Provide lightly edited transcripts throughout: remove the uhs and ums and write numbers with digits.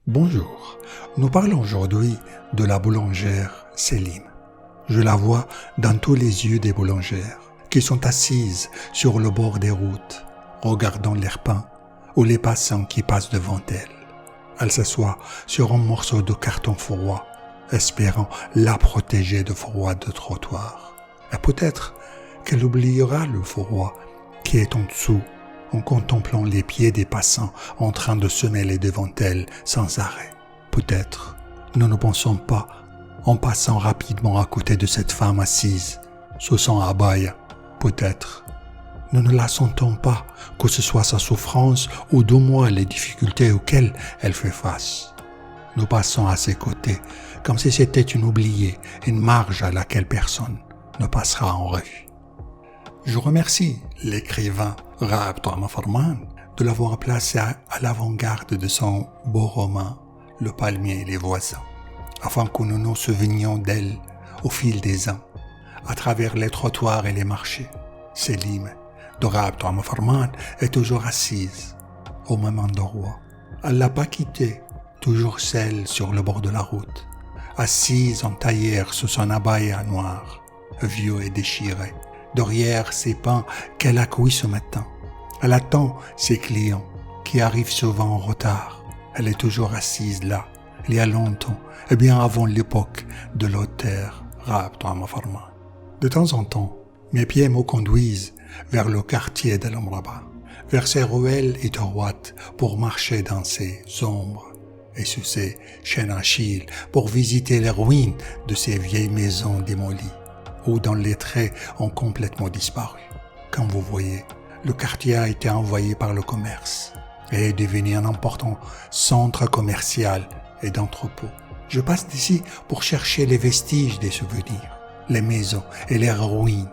Bonjour, nous parlons aujourd'hui de la boulangère Selim. Je la vois dans tous les yeux des boulangères qui sont assises sur le bord des routes, regardant l'air peint ou les passants qui passent devant elle. Elle s'assoit sur un morceau de carton froid, espérant la protéger du froid de trottoir. Et peut-être qu'elle oubliera le froid qui est en dessous en contemplant les pieds des passants en train de se mêler devant elle sans arrêt. Peut-être nous ne pensons pas en passant rapidement à côté de cette femme assise sous son abaya. Peut-être nous ne la sentons pas, que ce soit sa souffrance ou du moins les difficultés auxquelles elle fait face. Nous passons à ses côtés comme si c'était une oubliée, une marge à laquelle personne ne passera en revue. Je remercie l'écrivain Raab Toama Farman de l'avoir placé à l'avant-garde de son beau roman Le palmier et les voisins, afin que nous nous souvenions d'elle au fil des ans, à travers les trottoirs et les marchés. Selim de Raab Toama Farman est toujours assise au même endroit. Elle l'a pas quitté, toujours celle sur le bord de la route, assise en tailleur sous son abaya noir, vieux et déchiré. Derrière ses pains qu'elle a cuits ce matin. Elle attend ses clients qui arrivent souvent en retard. Elle est toujours assise là, il y a longtemps, et bien avant l'époque de l'auteur Raab Toama Farman. De temps en temps, mes pieds me conduisent vers le quartier de l'Amraba, vers ces ruelles étroites pour marcher dans ces ombres et sous ces chaînes Achille pour visiter les ruines de ces vieilles maisons démolies, ou dont les traits ont complètement disparu. Comme vous voyez, le quartier a été envahi par le commerce et est devenu un important centre commercial et d'entrepôt. Je passe d'ici pour chercher les vestiges des souvenirs, les maisons et les ruines,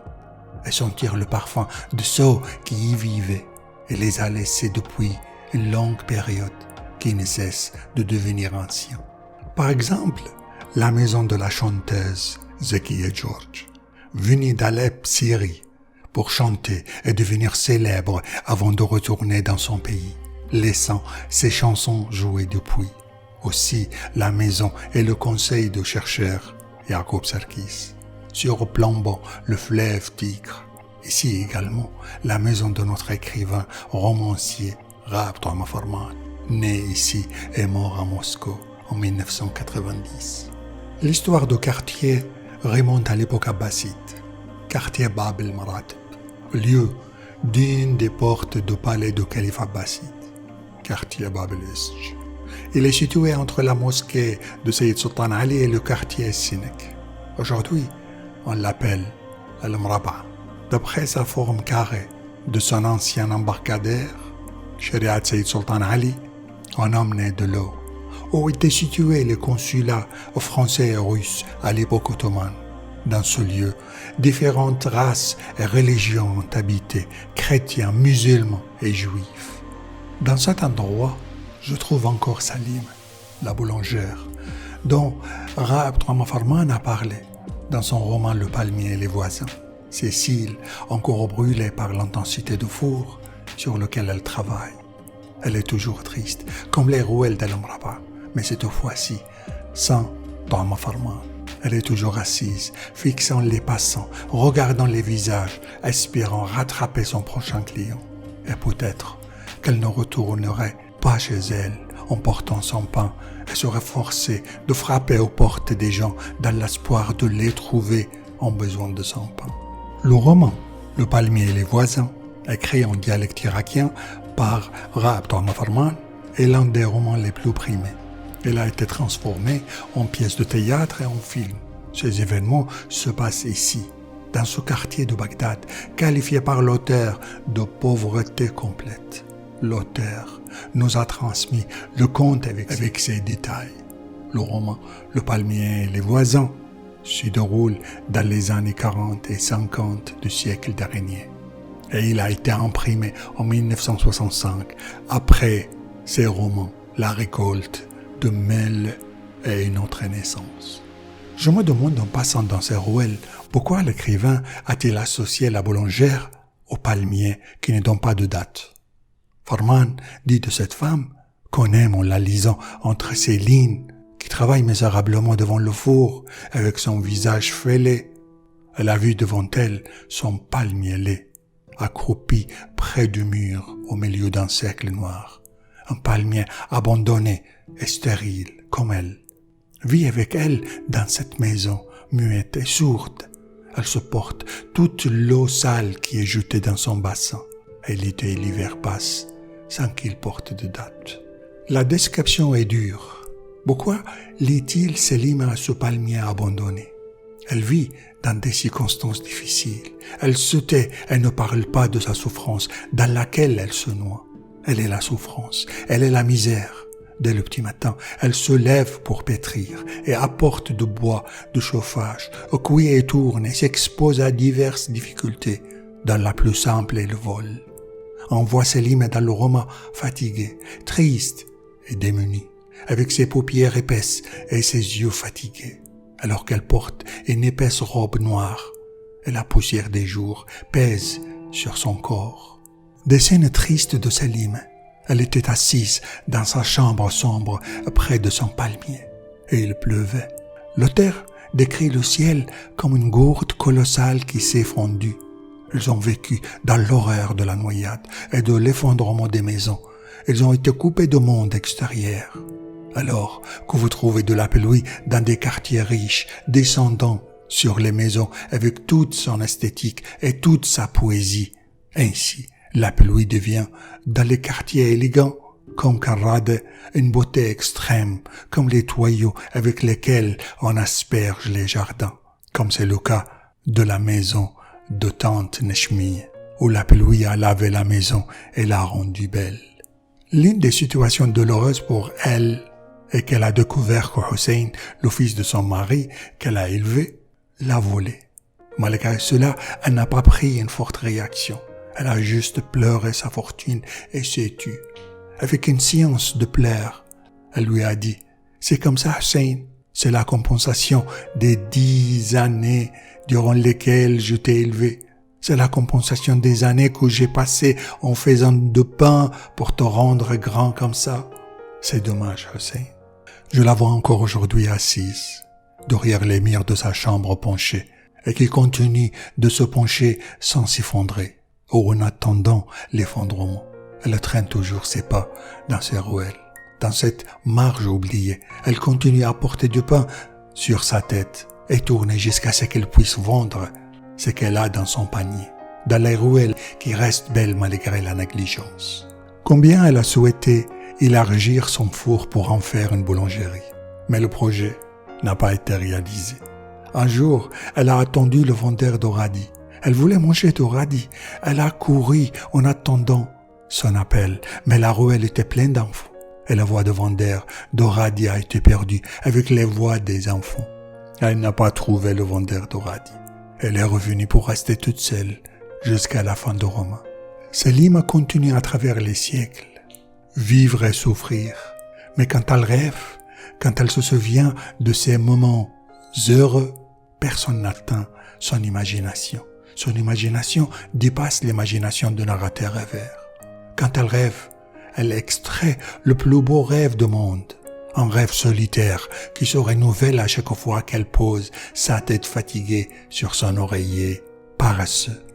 et sentir le parfum de ceux qui y vivaient et les a laissés depuis une longue période qui ne cesse de devenir anciens. Par exemple, la maison de la chanteuse Zekiya George, venue d'Alep, Syrie, pour chanter et devenir célèbre avant de retourner dans son pays, laissant ses chansons jouer depuis. Aussi la maison et le conseil de chercheur Yacoub Sarkis, surplombant le fleuve Tigre. Ici également, la maison de notre écrivain romancier Raab Toama Farman, né ici et mort à Moscou en 1990. L'histoire du quartier remonte à l'époque abbasside, quartier Bab el-Maratib, lieu d'une des portes du palais du calife abbasside, quartier Bab el-Isj. Il est situé entre la mosquée de Sayyid Sultan Ali et le quartier Sinek. Aujourd'hui, on l'appelle Al-Mraba, d'après sa forme carrée de son ancien embarcadère, Shariat Sayyid Sultan Ali, on emmenait de l'eau, où étaient situés les consulats français et russes à l'époque ottomane. Dans ce lieu, différentes races et religions ont habité, chrétiens, musulmans et juifs. Dans cet endroit, je trouve encore Salim, la boulangère, dont Raab Toama Farman a parlé dans son roman Le palmier et les voisins. Ses cils encore brûlés par l'intensité du four sur lequel elle travaille. Elle est toujours triste, comme les rouelles d'Al-Mraba, mais cette fois-ci, sans Toama Farman. Elle est toujours assise, fixant les passants, regardant les visages, espérant rattraper son prochain client. Et peut-être qu'elle ne retournerait pas chez elle en portant son pain et serait forcée de frapper aux portes des gens dans l'espoir de les trouver en besoin de son pain. Le roman Le palmier et les voisins, écrit en dialecte irakien par Raab Toama Farman, est l'un des romans les plus primés. Il a été transformé en pièce de théâtre et en film. Ces événements se passent ici, dans ce quartier de Bagdad, qualifié par l'auteur de pauvreté complète. L'auteur nous a transmis le conte avec ses détails. Le roman Le palmier et les voisins se déroule dans les années 40 et 50 du siècle dernier. Et il a été imprimé en 1965, après ces romans, La récolte de Mel et une autre naissance. Je me demande en passant dans ces ruelles, pourquoi l'écrivain a-t-il associé la boulangère au palmier qui ne donne pas de date. Farman dit de cette femme qu'on aime en la lisant entre ces lignes, qui travaille misérablement devant le four avec son visage fêlé. Elle a vu devant elle son palmier laid, accroupi près du mur au milieu d'un cercle noir. Un palmier abandonné et stérile comme elle. Vit avec elle dans cette maison, muette et sourde. Elle supporte toute l'eau sale qui est jetée dans son bassin. Et l'été et l'hiver passent sans qu'il porte de date. La description est dure. Pourquoi lit-il Selim à ce palmier abandonné? Elle vit dans des circonstances difficiles. Elle se tait, elle ne parle pas de sa souffrance dans laquelle elle se noie. Elle est la souffrance, elle est la misère. Dès le petit matin, elle se lève pour pétrir et apporte du bois, du chauffage, cuit et tourne et s'expose à diverses difficultés. Dans la plus simple est le vol. On voit Selim dans le roman fatigué, triste et démuni, avec ses paupières épaisses et ses yeux fatigués, alors qu'elle porte une épaisse robe noire et la poussière des jours pèse sur son corps. Des scènes tristes de Selim. Elle était assise dans sa chambre sombre près de son palmier et il pleuvait. L'auteur décrit le ciel comme une gourde colossale qui s'est fondue. Ils ont vécu dans l'horreur de la noyade et de l'effondrement des maisons. Ils ont été coupés du monde extérieur. Alors que vous trouvez de la pluie dans des quartiers riches, descendant sur les maisons avec toute son esthétique et toute sa poésie, ainsi la pluie devient, dans les quartiers élégants, comme Carrade, une beauté extrême, comme les tuyaux avec lesquels on asperge les jardins, comme c'est le cas de la maison de tante Nechmi, où la pluie a lavé la maison et l'a rendue belle. L'une des situations douloureuses pour elle est qu'elle a découvert que Hussein, le fils de son mari qu'elle a élevé, l'a volé. Malgré cela, elle n'a pas pris une forte réaction. Elle a juste pleuré sa fortune et s'est tue. Avec une science de pleurs, elle lui a dit « C'est comme ça, Hussein, c'est la compensation des 10 années durant lesquelles je t'ai élevé. C'est la compensation des années que j'ai passées en faisant de pain pour te rendre grand comme ça. C'est dommage, Hussein. » Je la vois encore aujourd'hui assise, derrière les murs de sa chambre penchée, et qui continue de se pencher sans s'effondrer. En attendant l'effondrement, elle traîne toujours ses pas dans ses ruelles. Dans cette marge oubliée, elle continue à porter du pain sur sa tête et tourner jusqu'à ce qu'elle puisse vendre ce qu'elle a dans son panier, dans les ruelles qui restent belles malgré la négligence. Combien elle a souhaité élargir son four pour en faire une boulangerie, mais le projet n'a pas été réalisé. Un jour, elle a attendu le vendeur de radis. Elle voulait manger du radis. Elle a couru en attendant son appel, mais la ruelle était pleine d'enfants. Et la voix de vendeur de radis a été perdue avec les voix des enfants. Elle n'a pas trouvé le vendeur de radis. Elle est revenue pour rester toute seule jusqu'à la fin du roman. Selim a continué à travers les siècles, vivre et souffrir. Mais quand elle rêve, quand elle se souvient de ces moments heureux, personne n'atteint son imagination. Son imagination dépasse l'imagination de narrateur rêveur. Quand elle rêve, elle extrait le plus beau rêve du monde. Un rêve solitaire qui se renouvelle à chaque fois qu'elle pose sa tête fatiguée sur son oreiller paresseux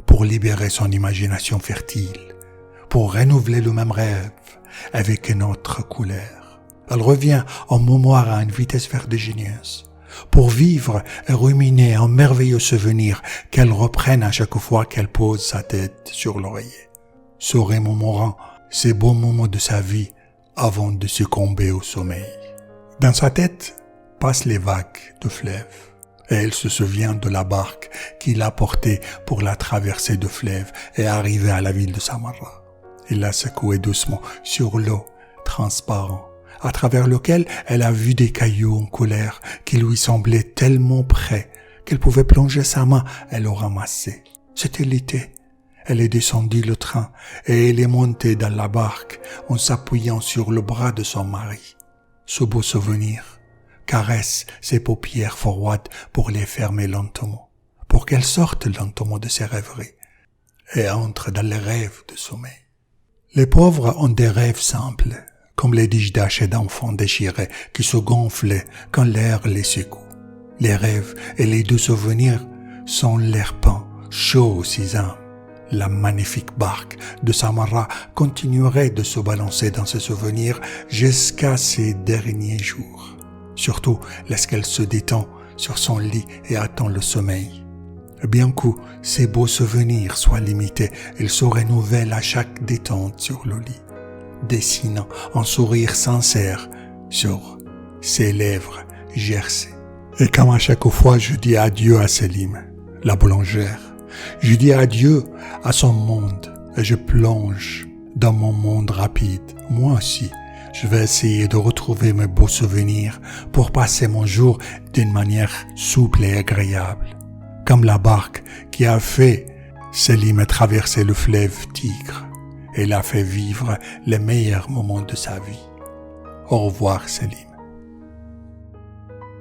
pour libérer son imagination fertile, pour renouveler le même rêve avec une autre couleur. Elle revient en mémoire à une vitesse vertigineuse, pour vivre et ruminer un merveilleux souvenir qu'elle reprenne à chaque fois qu'elle pose sa tête sur l'oreiller, se remémorant ces beaux moments de sa vie avant de succomber au sommeil. Dans sa tête passent les vagues de fleuve, et elle se souvient de la barque qui l'a portée pour la traversée de fleuve et arriver à la ville de Samarra. Il l'a secouée doucement sur l'eau transparente, à travers lequel elle a vu des cailloux en colère qui lui semblaient tellement près qu'elle pouvait plonger sa main et le ramasser. C'était l'été. Elle est descendue le train et elle est montée dans la barque en s'appuyant sur le bras de son mari. Ce beau souvenir caresse ses paupières froides pour les fermer lentement, pour qu'elle sorte lentement de ses rêveries et entre dans les rêves de sommeil. Les pauvres ont des rêves simples, comme les tiges d'hachets d'enfants déchirés qui se gonflaient quand l'air les secoue. Les rêves et les doux souvenirs sont l'air peint, chaud aux sésame. La magnifique barque de Samara continuerait de se balancer dans ses souvenirs jusqu'à ses derniers jours. Surtout lorsqu'elle se détend sur son lit et attend le sommeil. Bien que ces beaux souvenirs soient limités, ils se renouvellent à chaque détente sur le lit, dessinant un sourire sincère sur ses lèvres gercées. Et comme à chaque fois je dis adieu à Selim, la boulangère, je dis adieu à son monde et je plonge dans mon monde rapide. Moi aussi, je vais essayer de retrouver mes beaux souvenirs pour passer mon jour d'une manière souple et agréable. Comme la barque qui a fait Selim traverser le fleuve Tigre et l'a fait vivre les meilleurs moments de sa vie. Au revoir Selim.